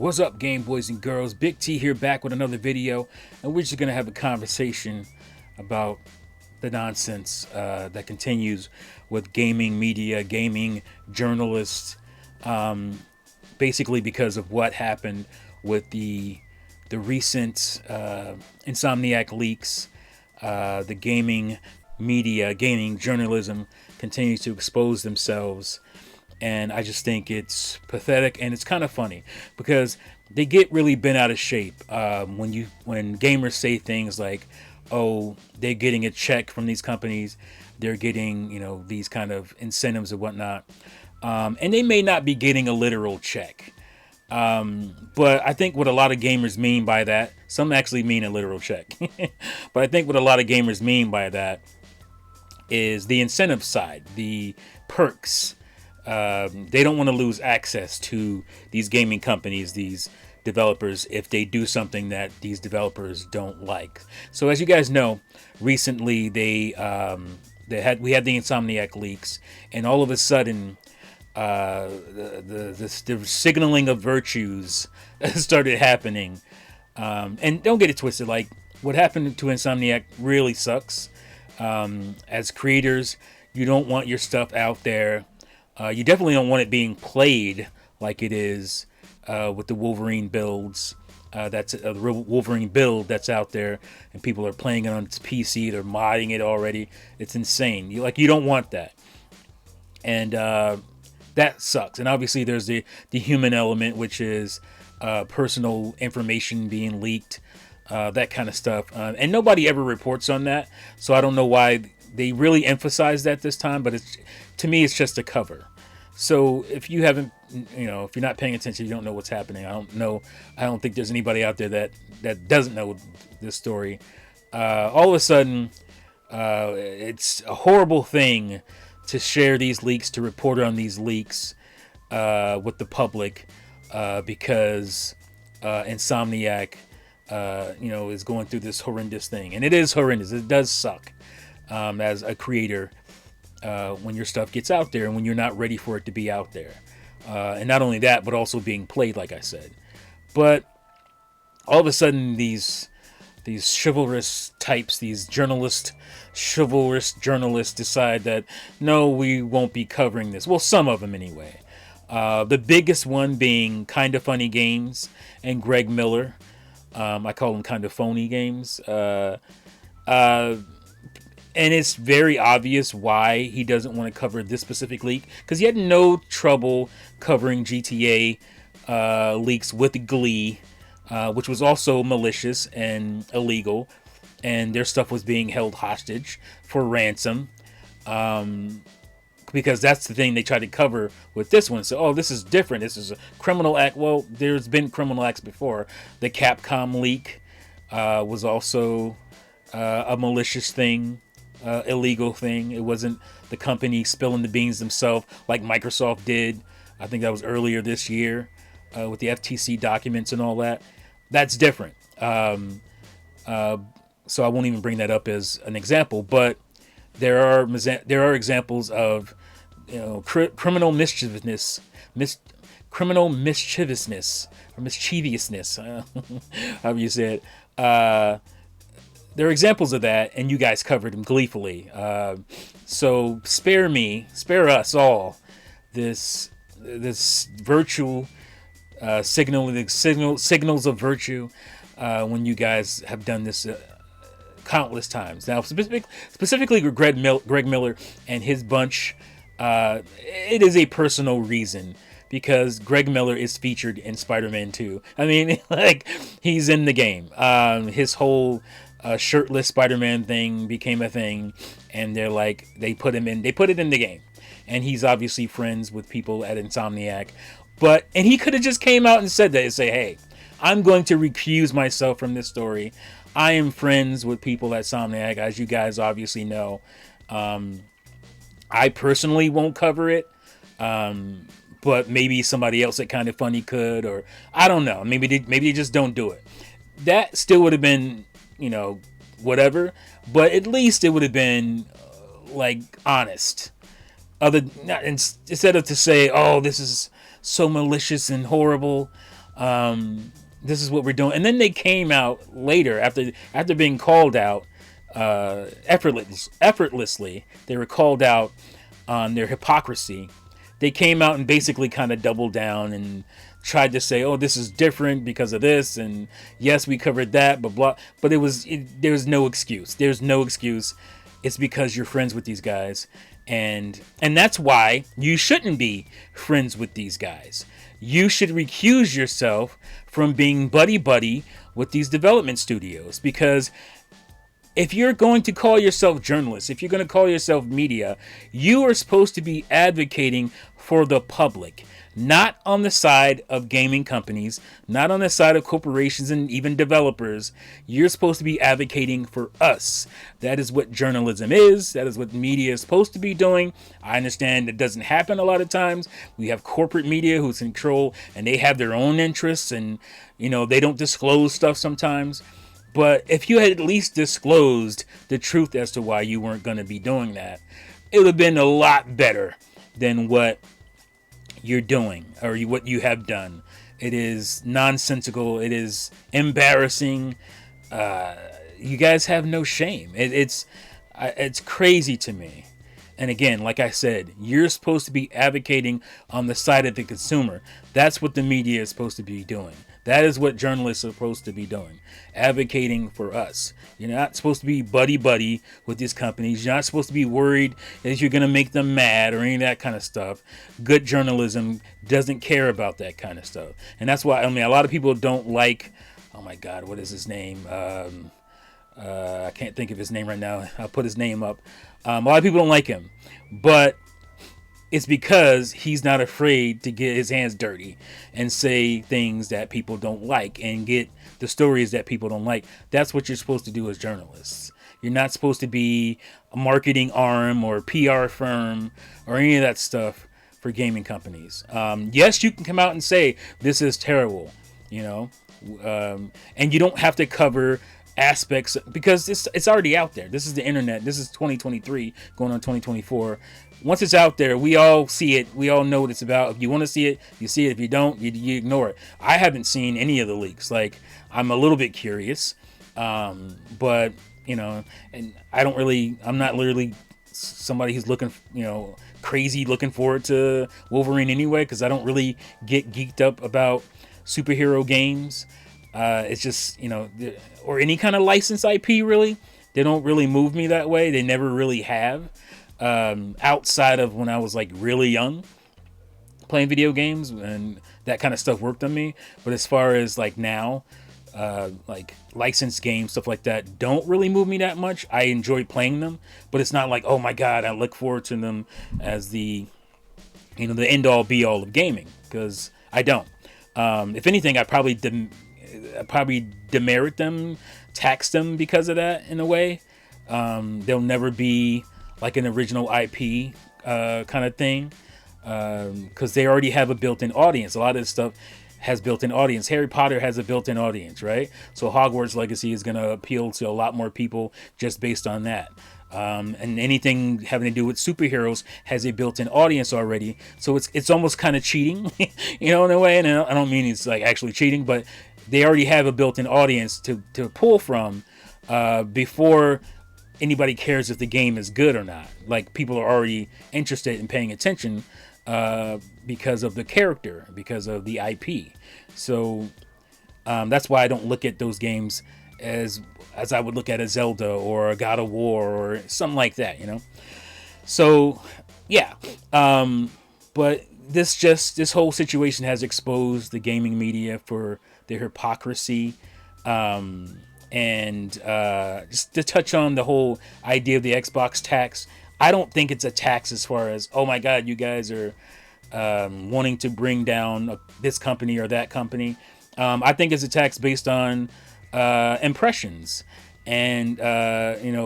What's up, game boys and girls? Big T here, back with another video, and we're just gonna have a conversation about the nonsense that continues with gaming media, gaming journalists, basically because of what happened with the recent Insomniac leaks. The gaming media, gaming journalism continues to expose themselves. And I just think it's pathetic, and it's kind of funny because they get really bent out of shape when gamers say things like, "Oh, they're getting a check from these companies, they're getting these kind of incentives and whatnot," and they may not be getting a literal check. But I think what a lot of gamers mean by that, some actually mean a literal check, but I think what a lot of gamers mean by that is the incentive side, the perks. They don't want to lose access to these gaming companies, these developers, if they do something that these developers don't like. So as you guys know, recently we had the Insomniac leaks, and all of a sudden the signaling of virtues started happening. And don't get it twisted, like what happened to Insomniac really sucks. As creators, you don't want your stuff out there. You definitely don't want it being played like it is with the Wolverine builds. That's the Wolverine build that's out there, and people are playing it on its PC. They're modding it already. It's insane. You don't want that, and that sucks. And obviously, there's the human element, which is personal information being leaked, that kind of stuff. And nobody ever reports on that, so I don't know why they really emphasize that this time. But to me, it's just a cover. So if you haven't, if you're not paying attention, you don't know what's happening. I don't think there's anybody out there that doesn't know this story. All of a sudden, it's a horrible thing to share these leaks, to report on these leaks with the public, because Insomniac, is going through this horrendous thing, and it is horrendous. It does suck as a creator. When your stuff gets out there and when you're not ready for it to be out there. And not only that, but also being played, like I said. But all of a sudden, these chivalrous types, these chivalrous journalists decide that, no, we won't be covering this. Well, some of them anyway. The biggest one being Kinda Funny Games and Greg Miller. I call them Kinda Phony Games. And it's very obvious why he doesn't want to cover this specific leak, because he had no trouble covering GTA leaks with Glee, which was also malicious and illegal, and their stuff was being held hostage for ransom, because that's the thing they tried to cover with this one. So, oh, this is different. This is a criminal act. Well, there's been criminal acts before. The Capcom leak was also a malicious thing. Illegal thing. It wasn't the company spilling the beans themselves like Microsoft did. I think that was earlier this year with the FTC documents and all that. That's different. So I won't even bring that up as an example. But there are examples of criminal mischievousness, criminal mischievousness or mischievousness, however you say it. There are examples of that, and you guys covered them gleefully. So spare us all this virtual signals of virtue when you guys have done this countless times. Now, specifically with Greg Miller and his bunch, it is a personal reason. Because Greg Miller is featured in Spider-Man 2. I mean, like, he's in the game. His whole shirtless Spider-Man thing became a thing, and they put it in the game. And he's obviously friends with people at Insomniac. And he could have just came out and said that and say, hey, I'm going to recuse myself from this story. I am friends with people at Insomniac, as you guys obviously know. I personally won't cover it. But maybe somebody else at Kinda Funny could, or I don't know. Maybe they just don't do it. That still would have been, whatever. But at least it would have been honest. Instead of to say, "Oh, this is so malicious and horrible," This is what we're doing. And then they came out later after being called out effortlessly. They were called out on their hypocrisy. They came out and basically kind of doubled down and tried to say, "Oh, this is different because of this," and yes, we covered that, but blah. But there's no excuse. There's no excuse. It's because you're friends with these guys, and that's why you shouldn't be friends with these guys. You should recuse yourself from being buddy with these development studios, because if you're going to call yourself journalists, if you're going to call yourself media, you are supposed to be advocating for the public, not on the side of gaming companies, not on the side of corporations and even developers. You're supposed to be advocating for us. That is what journalism is. That is what media is supposed to be doing. I understand it doesn't happen a lot of times. We have corporate media who's in control and they have their own interests, and they don't disclose stuff sometimes. But if you had at least disclosed the truth as to why you weren't going to be doing that, it would have been a lot better than what you're doing or what you have done. It is nonsensical. It is embarrassing. You guys have no shame. It's crazy to me. And again, like I said, you're supposed to be advocating on the side of the consumer. That's what the media is supposed to be doing. That is what journalists are supposed to be doing, advocating for us. You're not supposed to be buddy with these companies. You're not supposed to be worried that you're going to make them mad or any of that kind of stuff. Good journalism doesn't care about that kind of stuff. And that's why, a lot of people don't like, oh my God, what is his name? I can't think of his name right now. I'll put his name up. A lot of people don't like him, but it's because he's not afraid to get his hands dirty and say things that people don't like and get the stories that people don't like. That's what you're supposed to do as journalists. You're not supposed to be a marketing arm or a PR firm or any of that stuff for gaming companies. Yes, you can come out and say this is terrible, and you don't have to cover aspects because it's already out there. This is the internet. This is 2023 going on 2024. Once it's out there, we all see it. We all know what it's about. If you want to see it, you see it. If you don't, you ignore it. I haven't seen any of the leaks. Like, I'm a little bit curious, but and I'm not literally somebody who's looking, crazy looking forward to Wolverine anyway, because I don't really get geeked up about superhero games. It's just, or any kind of licensed IP, really. They don't really move me that way. They never really have. Outside of when I was like really young playing video games, and that kind of stuff worked on me. But as far as like now, like licensed games, stuff like that, don't really move me that much. I enjoy playing them, but it's not like, oh my God, I look forward to them as the end all be all of gaming, because I don't. If anything, I probably demerit them, tax them because of that in a way. They'll never be like an original IP kind of thing, because they already have a built-in audience. A lot of this stuff has built-in audience. Harry Potter has a built-in audience, right? So Hogwarts Legacy is going to appeal to a lot more people just based on that. And anything having to do with superheroes has a built-in audience already. So it's almost kind of cheating, in a way. And I don't mean it's like actually cheating, but they already have a built-in audience to pull from before anybody cares if the game is good or not. Like, people are already interested in paying attention because of the character, because of the IP. So that's why I don't look at those games as I would look at a Zelda or a God of War or something like that, So yeah, but this whole situation has exposed the gaming media for their hypocrisy. And just to touch on the whole idea of the Xbox tax, I don't think it's a tax as far as, oh my God, you guys are wanting to bring down this company or that company. I think it's a tax based on impressions and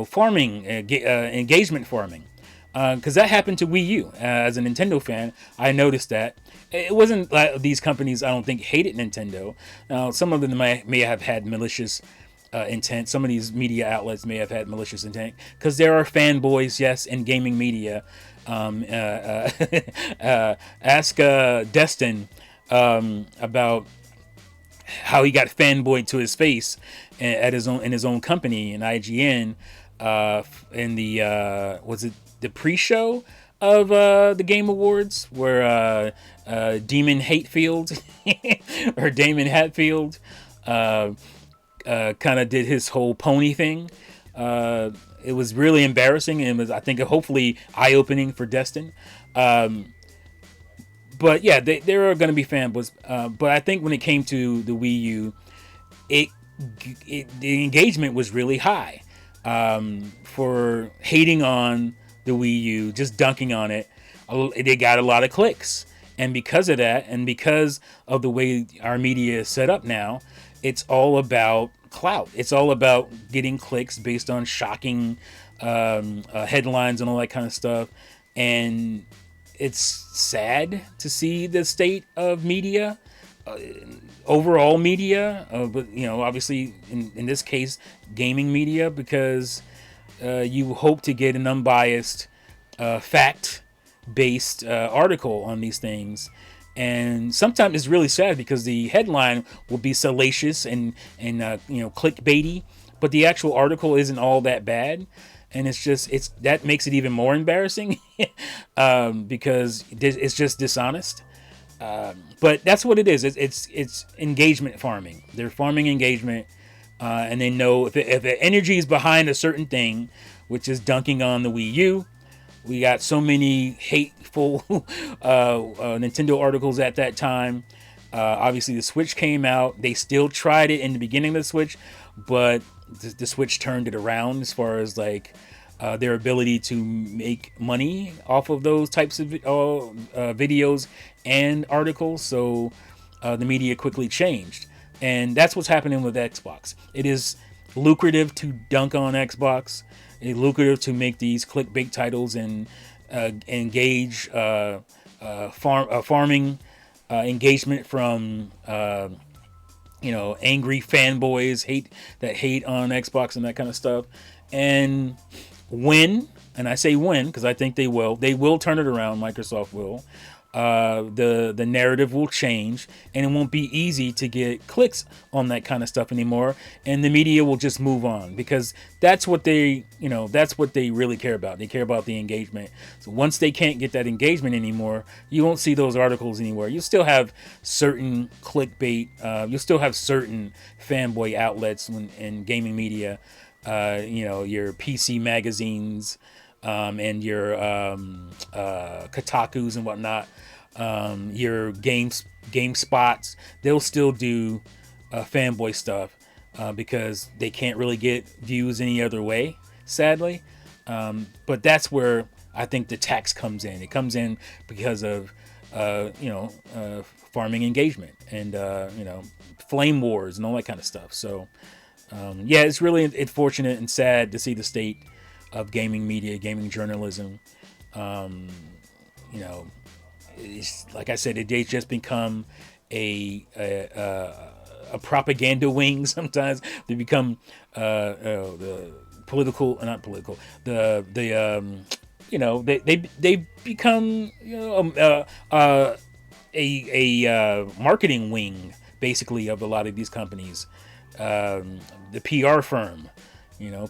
farming, engagement farming, because that happened to Wii U. As a Nintendo fan, I noticed that it wasn't like these companies, I don't think, hated Nintendo. Now, some of them may have had malicious intent. Some of these media outlets may have had malicious intent, because there are fanboys, yes, in gaming media. Ask Destin about how he got fanboyed to his face at his own in his own company in IGN, in the was it the pre-show of the Game Awards, where Damon Hatfield or Damon Hatfield kind of did his whole pony thing. It was really embarrassing, and was, I think, hopefully eye-opening for Destin. But yeah, there are going to be fanboys. But I think when it came to the Wii U, the engagement was really high. For hating on the Wii U, just dunking on it, they got a lot of clicks. And because of that, and because of the way our media is set up now, it's all about clout. It's all about getting clicks based on shocking headlines and all that kind of stuff. And it's sad to see the state of media, overall media, but obviously in this case, gaming media, because you hope to get an unbiased, fact-based article on these things. And sometimes it's really sad because the headline will be salacious and clickbaity, but the actual article isn't all that bad. And that makes it even more embarrassing because it's just dishonest. But that's what it is. It's engagement farming. They're farming engagement, and they know if the energy is behind a certain thing, which is dunking on the Wii U. We got so many hateful Nintendo articles at that time. Obviously, the Switch came out. They still tried it in the beginning of the Switch, but the Switch turned it around as far as like their ability to make money off of those types of videos and articles. So the media quickly changed. And that's what's happening with Xbox. It is lucrative to dunk on Xbox. It's lucrative to make these clickbait titles and engage farming engagement from angry fanboys that hate on Xbox and that kind of stuff. And I say when because I think they will turn it around. Microsoft will. The narrative will change, and it won't be easy to get clicks on that kind of stuff anymore, and the media will just move on because that's what they really care about. They care about the engagement. So once they can't get that engagement anymore, you won't see those articles anywhere. You still have certain clickbait. You'll still have certain fanboy outlets in gaming media. Your PC magazines. And your Kotakus and whatnot, your GameSpots, they'll still do fanboy stuff because they can't really get views any other way, sadly. But that's where I think the tax comes in. It comes in because of farming engagement and flame wars and all that kind of stuff. So it's really fortunate and sad to see the state of gaming media, gaming journalism. It's, like I said, they just become a propaganda wing. Sometimes they become the political, not political. They become a marketing wing, basically, of a lot of these companies. The PR firm.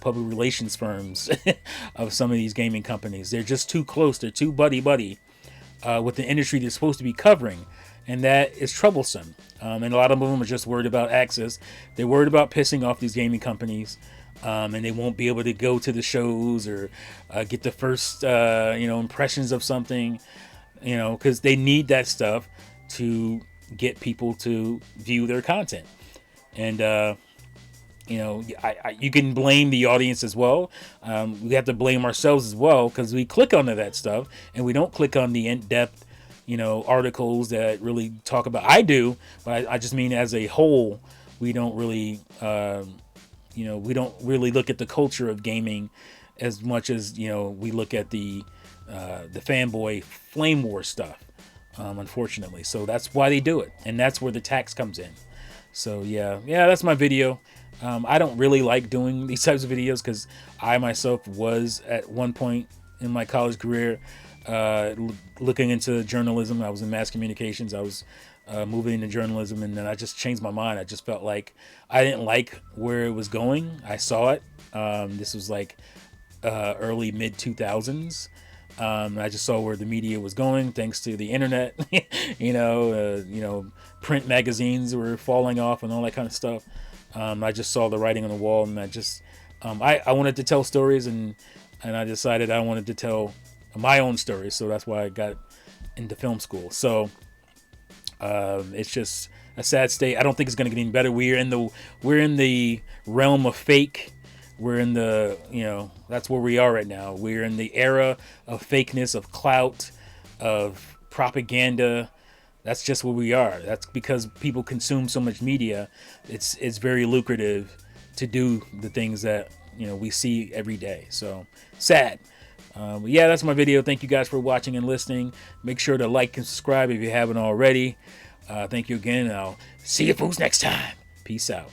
Public relations firms of some of these gaming companies. They're just too close. They're too buddy with the industry they're supposed to be covering. And that is troublesome. And a lot of them are just worried about access. They're worried about pissing off these gaming companies. And they won't be able to go to the shows or get the first, impressions of something, because they need that stuff to get people to view their content. And, you can blame the audience as well. We have to blame ourselves as well because we click onto that stuff and we don't click on the in-depth, articles that really talk about. I do, but I just mean as a whole, we don't really, look at the culture of gaming as much as we look at the fanboy flame war stuff. Unfortunately, so that's why they do it, and that's where the tax comes in. So yeah, that's my video. I don't really like doing these types of videos because I myself was at one point in my college career looking into journalism. I was in mass communications. I was moving into journalism, and then I just changed my mind. I just felt like I didn't like where it was going. I saw it. This was like early mid 2000s. I just saw where the media was going, thanks to the internet. Print magazines were falling off and all that kind of stuff. I just saw the writing on the wall, and I wanted to tell stories, and I decided I wanted to tell my own stories. So that's why I got into film school. So it's just a sad state. I don't think it's going to get any better. We're in the realm of fake. We're in that's where we are right now. We're in the era of fakeness, of clout, of propaganda. That's just where we are. That's because people consume so much media. It's very lucrative to do the things that we see every day. So sad. But yeah, that's my video. Thank you guys for watching and listening. Make sure to like and subscribe if you haven't already. Thank you again, and I'll see you fools next time. Peace out.